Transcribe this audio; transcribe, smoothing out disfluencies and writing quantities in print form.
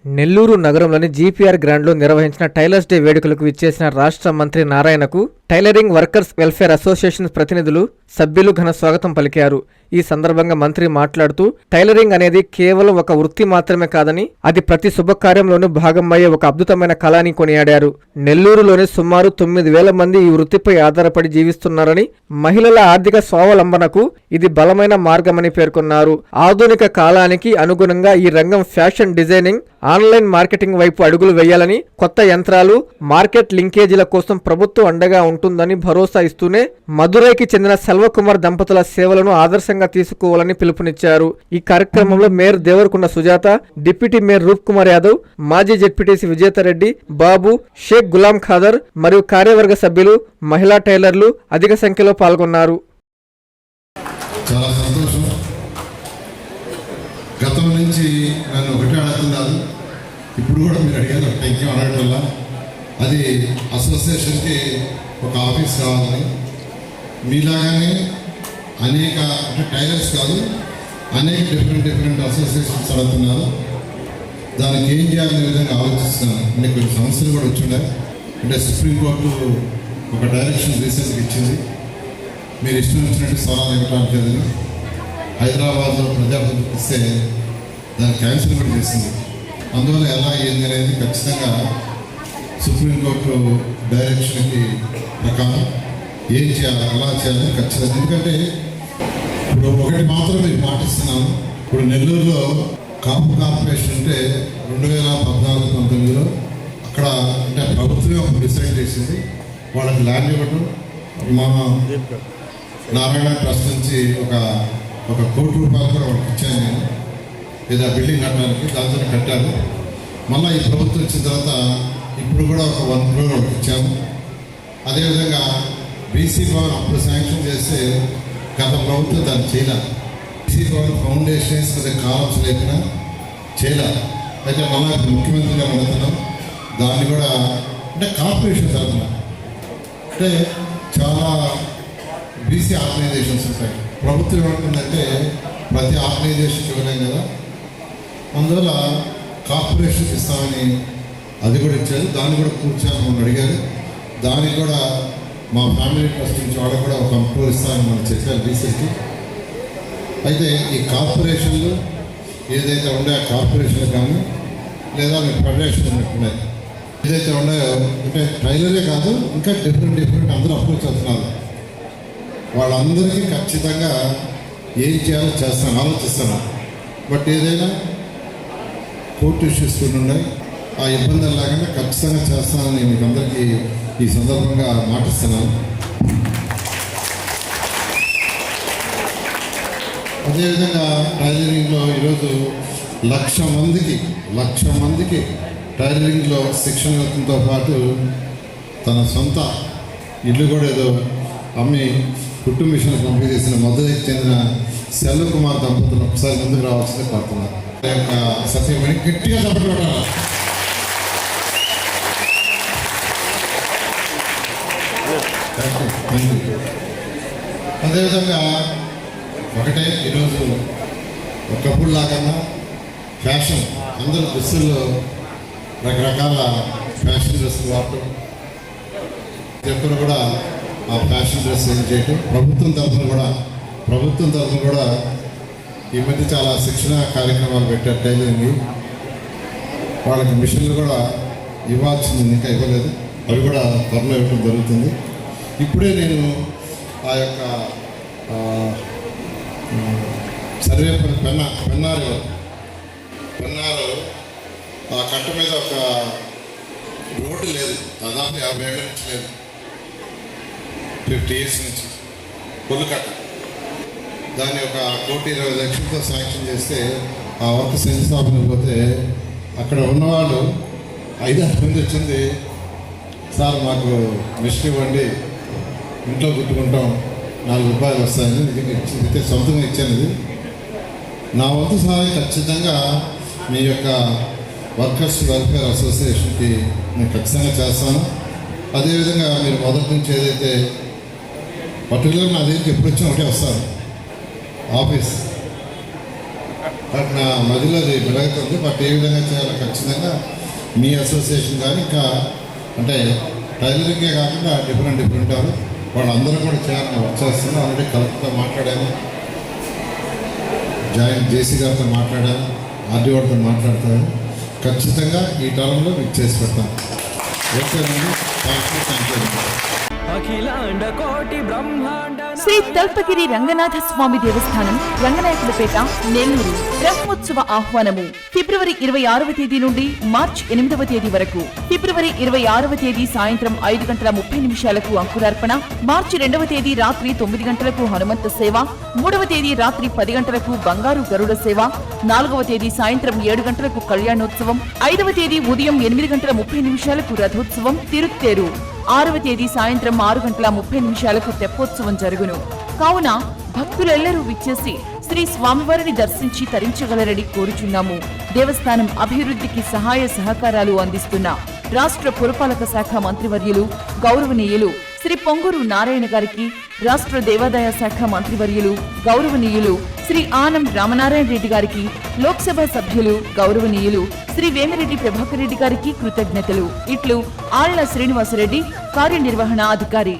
నెల్లూరు నగరంలోని జీపీఆర్ గ్రాండ్లో నిర్వహించిన tailors day వేడుకలకు విచ్చేసిన రాష్ట్ర మంత్రి నారాయణకు టైలరింగ్ వర్కర్స్ వెల్ఫేర్ అసోసియేషన్ ప్రతినిధులు, సభ్యులు ఘన స్వాగతం పలికారు. ఈ సందర్భంగా మంత్రి మాట్లాడుతూ, టైలరింగ్ అనేది కేవలం ఒక వృత్తి మాత్రమే కాదని, అది ప్రతి శుభకార్యంలోనూ భాగమయ్యే ఒక అద్భుతమైన కళ అని కొనియాడారు. నెల్లూరులోని సుమారు 9,000 మంది ఈ వృత్తిపై ఆధారపడి జీవిస్తున్నారని, మహిళల ఆర్థిక స్వావలంబనకు ఇది బలమైన మార్గమని పేర్కొన్నారు. ఆధునిక కాలానికి అనుగుణంగా ఈ రంగం ఫ్యాషన్ డిజైనింగ్, ఆన్లైన్ మార్కెటింగ్ వైపు అడుగులు వేయాలని, కొత్త యంత్రాలు, మార్కెట్ లింకేజీల కోసం ప్రభుత్వం అండగా ఉంటుందని భరోసా ఇస్తూనే, మదురైకి చెందిన సెల్వకుమార్ దంపతుల సేవలను ఆదర్శంగా తీసుకోవాలని పిలుపునిచ్చారు. ఈ కార్యక్రమంలో mayor Devarakonda Sujatha, deputy mayor Roop Kumar Yadav, మాజీ జెడ్పీటీసీ విజేతారెడ్డి, బాబు, షేక్ గులాం ఖాదర్ మరియు కార్యవర్గ సభ్యులు, మహిళా టైలర్లు అధిక సంఖ్యలో పాల్గొన్నారు. చాలా సంతోషం. గతం నుంచి నన్ను ఒకటే అడుగుతున్నారు, ఇప్పుడు కూడా మీరు అడిగారు, ఇంకేం అడగడం వల్ల అది అసోసియేషన్కి ఒక ఆఫీస్ కావాలని. మీలాగానే అనేక, అంటే టైలర్స్ కాదు, అనేక డిఫరెంట్ అసోసియేషన్స్ అడుగుతున్నారు. దానికి ఏం చేయాలనే విధంగా ఆలోచిస్తున్నాను. అంటే కొన్ని సమస్యలు కూడా వచ్చిండే. అంటే సుప్రీంకోర్టు ఒక డైరెక్షన్ రీసెంట్గా ఇచ్చింది, మీరు ఇష్టం వచ్చినట్టు సవాల్ ఇవ్వడానికి లేదని. హైదరాబాద్లో ప్రజాప్రతినిధి ఇస్తే దాన్ని క్యాన్సిల్ కూడా చేసింది. అందువల్ల ఎలా అయ్యింది అనేది ఖచ్చితంగా సుప్రీంకోర్టు డైరెక్షన్కి ప్రకారం ఏం చేయాలి, ఎలా చేయాలని ఖచ్చితంగా. ఎందుకంటే ఇప్పుడు ఒకటి మాత్రం మీకు పాటిస్తున్నాను. ఇప్పుడు నెల్లూరులో కాపు కార్పొరేషన్ ఉంటే 2014-19లో అక్కడ అంటే ప్రభుత్వమే ఒక డిసైడ్ చేసింది, వాళ్ళకి ల్యాండ్ ఇవ్వడం. మా నారాయణ ట్రస్ట్ నుంచి ఒక ₹1 కోటి కూడా వాళ్ళకి ఇచ్చాను నేను, ఏదో బిల్డింగ్ కట్టడానికి. దాంతో కట్టాను. మళ్ళీ ఈ ప్రభుత్వం వచ్చిన తర్వాత ఇప్పుడు కూడా ఒక 1 crore వాళ్ళకి ఇచ్చాము. అదేవిధంగా బీసీ భవన్ అప్పుడు శాంక్షన్ చేస్తే గత ప్రభుత్వం దాన్ని చేయలేదు. బీసీ భవన్ ఫౌండేషన్స్ కాలమ్స్ లేకుండా చేయలేదు. అయితే మళ్ళీ ముఖ్యమంత్రిగా అడుగుతున్నాం, దాన్ని కూడా అంటే కార్పొరేషన్ జరుగుతున్నాం. అంటే చాలా బీసీ ఆర్గనైజేషన్స్ ఉంటాయి. ప్రభుత్వం ఏమంటుందంటే ప్రతి ఆర్గనైజేషన్కి ఇవ్వలేం కదా, అందువల్ల కార్పొరేషన్కి ఇస్తామని అది కూడా ఇచ్చారు. దాన్ని కూడా కూర్చోమని అడిగారు. దానికి కూడా మా ఫ్యామిలీ ట్రస్ట్ నుంచి వాళ్ళకి కూడా ఒక కంట్రోల్ ఇస్తామని మనం చెప్పారు బీసీకి. అయితే ఈ కార్పొరేషన్లు ఏదైతే ఉండే ఆ కార్పొరేషన్లు కానీ లేదా మీరు ఫెడరేషన్ ఉన్నట్టున్నాయి ఏదైతే ఉన్నాయో, అంటే టైలరే కాదు ఇంకా డిఫరెంట్ అందరూ అప్రోచ్ అవుతున్నారు. వాళ్ళందరికీ ఖచ్చితంగా ఏం చేయాలో ఆలోచిస్తాను. బట్ ఏదైనా కోర్టు ఇష్యూస్ కొన్ని ఉన్నాయి, ఆ ఇబ్బందులు లేకుండా ఖచ్చితంగా చేస్తానని మీకు అందరికీ ఈ సందర్భంగా మాటిస్తున్నాను. అదేవిధంగా టైలరింగ్లో ఈరోజు 1,00,000 మందికి టైలరింగ్లో శిక్షణ ఇవ్వడంతో పాటు తన సొంత ఇల్లు కూడా ఏదో అమ్మి కుట్టు మిషన్ పంపిణీ చేసిన మదురైకి చెందిన సెల్వకుమార్ దంపతులు ఒకసారి ముందుకు రావాల్సిందే కోరుతున్నారు. సత్యమని గట్టిగా చెప్పడం. అదేవిధంగా ఒకటే, ఈరోజు ఒకప్పుడు లాగా ఫ్యాషన్, అందరూ డ్రెస్సుల్లో రకరకాల ఫ్యాషన్ డ్రెస్సులు వాడటం, ఎప్పుడు కూడా ఆ ఫ్యాషన్ డ్రెస్ ఏం చేయటం. ప్రభుత్వం తరఫున కూడా ఈ మధ్య చాలా శిక్షణ కార్యక్రమాలు పెట్టారు టైలరింగ్. వాళ్ళకి మిషన్లు కూడా ఇవ్వాల్సింది, ఇంకా ఇవ్వలేదు, అవి కూడా త్వరలో ఇవ్వడం జరుగుతుంది. ఇప్పుడే నేను ఆ యొక్క సర్వేపల్లి పెన్నారు ఆ కట్ట మీద ఒక రోడ్డు లేదు, దాదాపు 50 ఏళ్ళ నుంచి లేదు, 50 years నుంచి కొల్లుకట్ట. దాన్ని ఒక 1,20,00,000తో శాంక్షన్ చేస్తే ఆ వర్క్ శంకుస్థాపన పోతే అక్కడ ఉన్నవాళ్ళు 5-6 మంది వచ్చింది, సార్ మాకు మిషన్ ఇవ్వండి, ఇంట్లో కుట్టుకుంటాం, ₹4 వస్తాయని ఇచ్చింది. సొంతంగా ఇచ్చాను. ఇది నా వంతు సహాయం ఖచ్చితంగా మీ యొక్క వర్కర్స్ వెల్ఫేర్ అసోసియేషన్కి నేను ఖచ్చితంగా చేస్తాను. అదేవిధంగా మీరు మొదటి నుంచి ఏదైతే పర్టికులర్ నా దగ్గరికి ఎప్పుడు వచ్చినా ఒకటే వస్తారు, ఆఫీస్ బట్ నా మదిలో అది మెలుగుతుంది. బట్ ఏ విధంగా చేయాలో ఖచ్చితంగా మీ అసోసియేషన్ కానీ ఇంకా అంటే టైలరింగే కాకుండా డిఫరెంట్ వారు వాళ్ళందరూ కూడా చేయాలని వర్క్ చేస్తున్నారు. ఆల్రెడీ కలెక్టర్తో మాట్లాడాను, జాయింట్ జేసీ గారితో మాట్లాడాను, ఆర్డీఓతో మాట్లాడతాను. ఖచ్చితంగా ఈ టర్మ్లో మీకు చేసి పెడతాను. ఓకేనండి, థ్యాంక్ యూ. శ్రీ తల్పగిరి రంగనాథ స్వామి దేవస్థానం, రంగనాయకులపేట, నెల్లూరు. బ్రహ్మోత్సవ ఆహ్వానము ఫిబ్రవరి 26వ తేదీ నుండి మార్చి 8వ తేదీ వరకు. ఫిబ్రవరి 26వ తేదీ సాయంత్రం 5:30 అంకురార్పణ, మార్చి 2వ తేదీ రాత్రి 9 గంటలకు హనుమంత సేవ, 3వ తేదీ రాత్రి 10 గంటలకు బంగారు గరుడ సేవ, 4వ తేదీ సాయంత్రం 7 గంటలకు కళ్యాణోత్సవం, 5వ తేదీ ఉదయం 8:30 రథోత్సవం తిరుత్తేరు, 6వ తేదీ సాయంత్రం 6:30 తెప్పోత్సవం జరుగును. కావున భక్తులెల్లరూ విచ్చేసి శ్రీ స్వామివారిని దర్శించి తరించగలరని కోరుచున్నాము. దేవస్థానం అభివృద్ధికి సహాయ సహకారాలు అందిస్తున్న రాష్ట్ర పురపాలక శాఖ మంత్రివర్యులు గౌరవనీయులు శ్రీ పొంగూరు నారాయణ గారికి, రాష్ట్ర దేవాదాయ శాఖ మంత్రివర్యులు గౌరవనీయులు శ్రీ ఆనం రామనారాయణ రెడ్డి గారికి, లోక్సభ సభ్యులు గౌరవనీయులు శ్రీ వేమిరెడ్డి ప్రభాకర్ రెడ్డి గారికి కృతజ్ఞతలు. ఇట్లు ఆళ్ల శ్రీనివాసరెడ్డి, కార్యనిర్వహణ అధికారి.